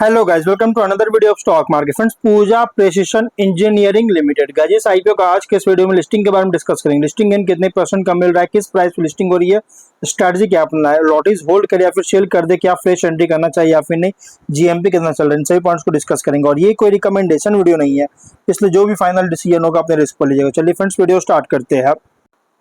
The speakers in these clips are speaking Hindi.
Hello guys, welcome to another video of stock market friends. Pooja precision engineering limited guys, इस आईपीओ का आज के इस वीडियो में लिस्टिंग के बारे में डिस्कस करेंगे। लिस्टिंग इन कितने परसेंट का मिल रहा है, किस प्राइस पे लिस्टिंग हो रही है, स्ट्रैटेजी क्या अपना है, लॉटिस होल्ड करे या फिर सेल कर दे, क्या फ्रेश एंट्री करना चाहिए या फिर नहीं, जीएमपी कितना चल रहा है, इन सभी पॉइंट्स को डिस्कस करेंगे। और ये कोई रिकमेंडेशन वीडियो नहीं है, इसलिए जो भी फाइनल डिसीजन होगा अपने रिस्क पर लीजिएगा। चलिए फ्रेंड्स, वीडियो स्टार्ट करते हैं।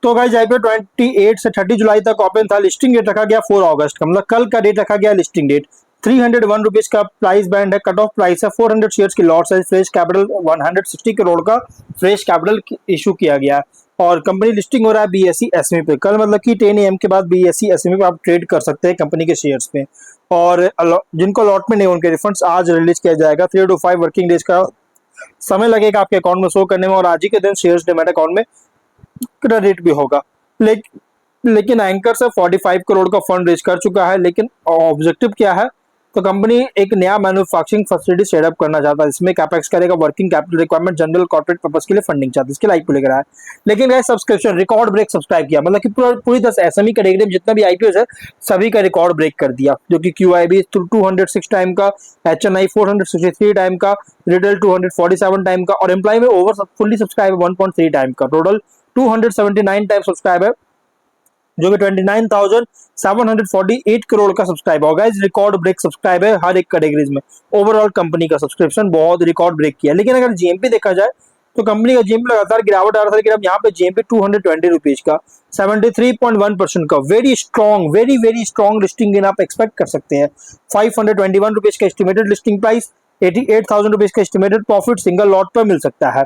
तो गाइस, आईपीओ 28 से 30 जुलाई तक ओपन था। लिस्टिंग डेट रखा गया 4 अगस्त का, मतलब कल का डेट रखा गया लिस्टिंग डेट। 301 रुपीज का प्राइस बैंड है, कट ऑफ प्राइस है 400 शेयर्स की lot size, fresh capital 160 crore का फ्रेश कैपिटल इशू किया गया। और कंपनी लिस्टिंग हो रहा है बीएसई एसएमई पे कल, मतलब कि 10 AM के बाद बीएसई एसएमई पे आप ट्रेड कर सकते हैं कंपनी के शेयर्स पे। और जिनको अलॉटमेंट नहीं उनके रिफंड्स आज रिलीज किया जाएगा। 3 to 5 वर्किंग डेज का समय लगेगा आपके अकाउंट में शो करने में, और आज ही के दिन शेयर्स डिमेट अकाउंट में क्रेडिट भी होगा। लेकिन एंकर से 45 करोड़ का फंड रेज कर चुका है। लेकिन ऑब्जेक्टिव क्या है, तो कंपनी एक नया मैन्युफैक्चरिंग फैसिलिटी सेटअप करना चाहता है। इसमें कैपेक्स करेगा, working capital requirement, general corporate purpose के लिए फंडिंग चाहता है, इसके लाइक को लेकर आया। लेकिन guys, subscription record break subscribe किया, मतलब कि पूरी तरह से एसएमई कैटेगरी में जितना भी आईपीओ है सभी का रिकॉर्ड ब्रेक कर दिया। जो कि क्यूआईबी 206 टाइम का, एचएनआई 463 टाइम का, रिटेल 247 टाइम का, और एम्प्लॉय में ओवर फुल्ली सब्सक्राइब 1.3 टाइम का, टोटल 279 टाइम सब्सक्राइब है, जो कि 29,748 करोड़ का सब्सक्राइब होगा। इस रिकॉर्ड ब्रेक सब्सक्राइब है हर एक कैटेगरीज में। ओवरऑल कंपनी का सब्सक्रिप्शन बहुत रिकॉर्ड ब्रेक किया। लेकिन अगर जीएमपी देखा जाए तो कंपनी का जीएमपी लगातार गिरावट आ रहा था, लेकिन अब यहाँ पे जीएमपी 220 रुपीज का 73.1% का वेरी स्ट्रॉन्ग लिस्टिंग इन आप एक्सपेक्ट कर सकते हैं। 521 रुपीज का एस्टिमेटेड लिस्टिंग प्राइस, 88,000 रुपीज का एस्टिमेटेड प्रॉफिट सिंगल लॉट पर मिल सकता है।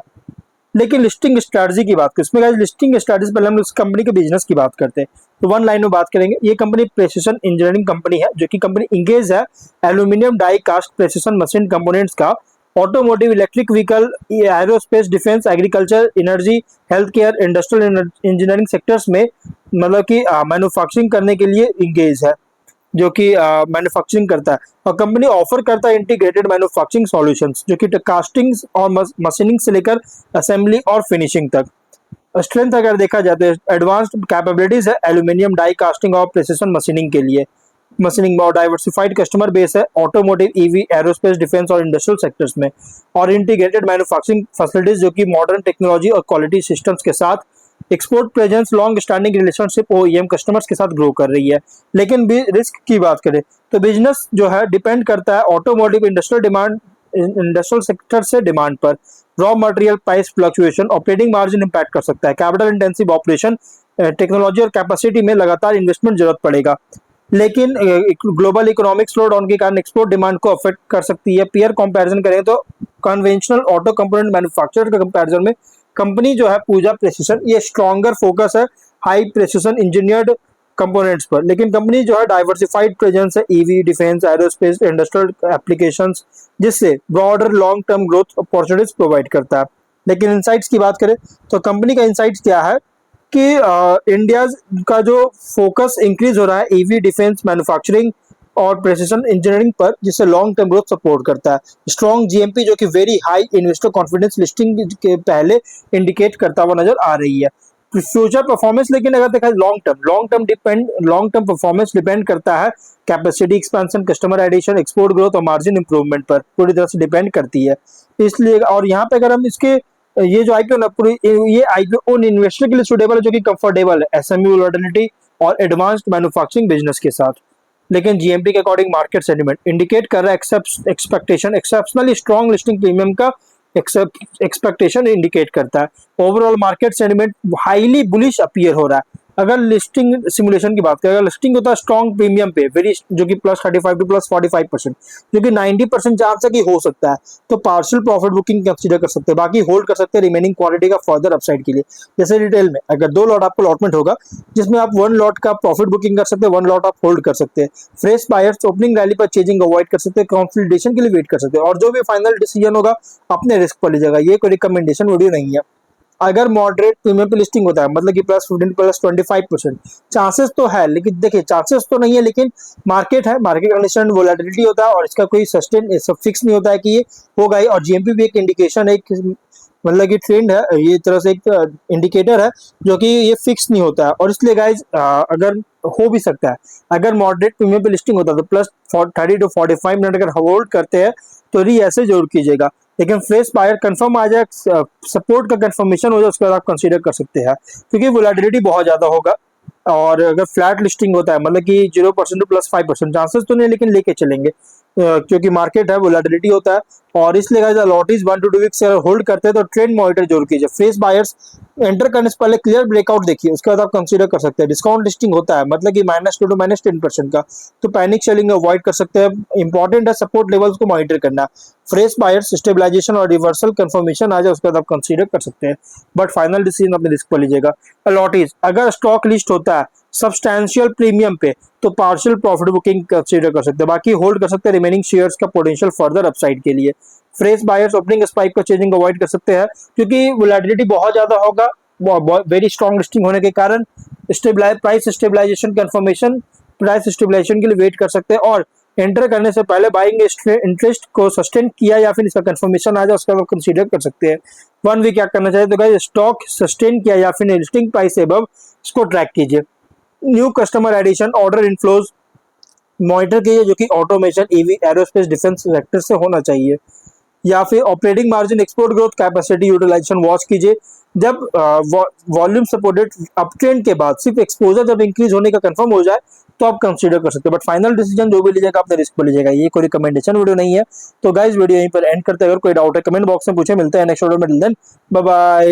लेकिन लिस्टिंग स्ट्रेटजी की बात करें, इसमें लिस्टिंग स्ट्रेटजी पहले हम इस कंपनी के बिजनेस की बात करते हैं, तो वन लाइन में बात करेंगे। ये कंपनी प्रेसिशन इंजीनियरिंग कंपनी है, जो कि कंपनी इंगेज है aluminium die cast precision machine components का automotive, electric vehicle, aerospace, defence, agriculture, energy, health care, industrial engineering sectors में मतलब कि मैन्युफैक्चरिंग करने के लिए इंगेज है, जो कि मैन्युफैक्चरिंग करता है। और कंपनी ऑफर करता है इंटीग्रेटेड मैन्युफैक्चरिंग सॉल्यूशंस, जो कि कास्टिंग और मशीनिंग से लेकर असेंबली और फिनिशिंग तक। स्ट्रेंथ अगर देखा जाए तो एडवांस्ड कैपेबिलिटीज है एल्यूमिनियम डाई कास्टिंग और प्रिसिशन मशीनिंग के लिए। मशीनिंग में और डाइवर्सिफाइड कस्टमर बेस है ऑटोमोटिव, ईवी, एरोस्पेस, डिफेंस और इंडस्ट्रियल सेक्टर्स में। और इंटीग्रेटेड मैन्युफैक्चरिंग फैसिलिटीज, जो कि मॉडर्न टेक्नोलॉजी और क्वालिटी सिस्टम्स के साथ। Export presence, long standing relationship OEM customers के साथ ग्रो कर रही है। लेकिन रिस्क की बात करें तो बिजनेस जो है डिपेंड करता है ऑटोमोटिव, इंडस्ट्रियल सेक्टर से डिमांड पर। Raw material price fluctuation operating margin impact कर सकता है। कैपिटल इंटेंसिव ऑपरेशन, टेक्नोलॉजी और कैपेसिटी में लगातार इन्वेस्टमेंट जरूरत पड़ेगा। लेकिन ग्लोबल इकोनॉमिक स्लो डाउन के कारण एक्सपोर्ट डिमांड को अफेक्ट कर सकती है। पीयर कंपैरिजन करें तो कन्वेंशनल ऑटो कंपोनेंट मैन्युफैक्चरर के कंपैरिजन में कंपनी जो है पूजा प्रेसिशन, ये स्ट्रॉन्गर फोकस है हाई प्रेसिशन इंजीनियर्ड कंपोनेंट्स पर। लेकिन कंपनी जो है डाइवर्सिफाइड प्रेजेंस है EV, defence, aerospace, industrial applications, जिससे broader long term growth opportunities provide करता है। लेकिन इनसाइट्स की बात करें तो कंपनी का इनसाइट्स क्या है कि इंडिया का जो फोकस इंक्रीज हो रहा है ईवी, डिफेंस, मैन्युफैक्चरिंग और प्रेसिशन इंजीनियरिंग पर, जिससे लॉन्ग टर्म ग्रोथ सपोर्ट करता है। स्ट्रॉन्ग जीएमपी, जो कि very high investor confidence listing के पहले इंडिकेट करता हुआ नजर आ रही है। फ्यूचर परफॉर्मेंस, लेकिन अगर देखा लॉन्ग टर्म परफॉर्मेंस डिपेंड करता है capacity expansion, customer addition, export growth और मार्जिन इंप्रूवमेंट पर पूरी तरह से डिपेंड करती है। इसलिए और यहाँ पे अगर हम इसके ये जो आईपीओ ना पूरी, ये आईपीओ उन इन्वेस्टर के लिए सुटेबल है जो कि कंफर्टेबल है एसएमई वोलेटिलिटी और एडवांस्ड मैन्युफैक्चरिंग बिजनेस के साथ। लेकिन जीएमपी के अकॉर्डिंग मार्केट सेंटिमेंट इंडिकेट कर रहा है expectation exceptionally strong listing premium का एक्सपेक्टेशन इंडिकेट करता है। Overall market sentiment highly bullish appear हो रहा है। अगर लिस्टिंग सिमुलेशन की बात करें, अगर लिस्टिंग होता है स्ट्रॉन्ग प्रीमियम पे वेरी, जो कि +35 to +45%, जो कि 90% चांस है कि हो सकता है, तो पार्शियल प्रॉफिट बुकिंग कंसीडर कर सकते हैं। बाकी होल्ड कर सकते हैं रिमेनिंग क्वांटिटी का फर्दर अपसाइड के लिए। जैसे रिटेल में अगर 2 लॉट आपको अलॉटमेंट होगा, जिसमें आप 1 लॉट का प्रॉफिट बुकिंग कर सकते हैं, 1 लॉट आप होल्ड कर सकते हैं। फ्रेश बायर्स ओपनिंग रैली पर चेजिंग अवॉइड कर सकते हैं, कंसोलिडेशन के लिए वेट कर सकते हैं। और जो भी फाइनल डिसीजन होगा अपने रिस्क पर लीजिएगा, ये कोई रिकमेंडेशन वीडियो नहीं है। अगर मॉडरेट प्रीमियम पे लिस्टिंग होता है, मतलब कि +15 +25%, चांसेस तो है, लेकिन देखिए चांसेस तो नहीं है, लेकिन मार्केट है, मार्केट कंडीशन वोलेटिलिटी होता है और इसका कोई सस्टेन फिक्स नहीं होता है कि ये होगा ही। और जीएमपी भी एक इंडिकेशन है मतलब कि ट्रेंड है, ये तरह से एक इंडिकेटर है जो कि ये फिक्स नहीं होता है। और इसलिए गाइज अगर हो भी सकता है, अगर मॉडरेट प्रीमियम पे लिस्टिंग होता है तो प्लस 30 टू 45 मिनट अगर होल्ड करते हैं तो री ऐसे जरूर कीजिएगा। लेकिन फ्रेश बायर कंफर्म आ जाए, सपोर्ट का कंफर्मेशन हो जाए, उसके बाद आप कंसीडर कर सकते हैं, क्योंकि वोलेटिलिटी बहुत ज्यादा होगा। और अगर फ्लैट लिस्टिंग होता है, मतलब कि 0% टू प्लस 5% चांसेस तो नहीं, लेकिन लेके चलेंगे क्योंकि मार्केट है, वोलेटिलिटी होता है। और इसलिए गाइस लॉटीज 1 to 2 वीक्स अगर होल्ड करते हैं तो ट्रेंड मॉनिटर जरूर कीजिए। फ्रेश बायर्स एंटर करने से पहले क्लियर ब्रेकआउट देखिए, उसके बाद आप कंसीडर कर सकते हैं। डिस्काउंट लिस्टिंग होता है, मतलब कि -2 to -10% का, तो पैनिक सेलिंग अवॉइड कर सकते हैं। इंपॉर्टेंट है सपोर्ट लेवल्स को मॉनिटर करना। फ्रेश बायर्स स्टेबलाइजेशन और रिवर्सल कंफर्मेशन आ जाए, उसके बाद आप कंसीडर कर सकते हैं, बट फाइनल डिसीजन अपने रिस्क पर लीजिएगा। अलॉटीज अगर स्टॉक लिस्ट होता है सब्सटैंशियल प्रीमियम पे तो पार्शियल प्रॉफिट बुकिंग कंसीडर कर सकते हैं, बाकी होल्ड कर सकते हैं रिमेनिंग शेयर्स का पोटेंशियल फर्दर अपसाइड के लिए। फ्रेश बायर्स ओपनिंग स्पाइक का चेंजिंग अवॉइड कर सकते हैं, क्योंकि वोलेटिलिटी बहुत ज्यादा होगा, वेरी स्ट्रॉन्ग लिस्टिंग होने के कारण। Price stabilisation confirmation, price stabilisation के लिए वेट कर सकते हैं। और एंटर करने से पहले बाइंग इंटरेस्ट को सस्टेन किया या फिर इसका कंफर्मेशन आ जाए, उसका आप कंसीडर कर सकते हैं। 1 वीक क्या करना चाहिए, तो गाइस स्टॉक सस्टेन किया या फिर लिस्टिंग प्राइस अबव, इसको ट्रैक कीजिए। New customer addition, order inflows monitor कीजिए, जो कि automation, EV, aerospace, defence sector से होना चाहिए। या फिर operating margin, export growth, capacity utilisation watch कीजिए। जब वॉल्यूम सपोर्टेड अपट्रेंड के बाद सिर्फ एक्सपोजर जब इंक्रीज होने का कंफर्म हो जाए तो आप कंसीडर कर सकते हो, बट फाइनल डिसीजन जो भी लीजिएगा अपने रिस्क पर लीजिएगा। ये कोई रिकमेंडेशन वीडियो नहीं है। तो गाइस वीडियो यहीं पर एंड करते हैं। अगर कोई डाउट है कमेंट बॉक्स में पूछे। मिलते हैं नेक्स्ट वीडियो में, बाय बाय।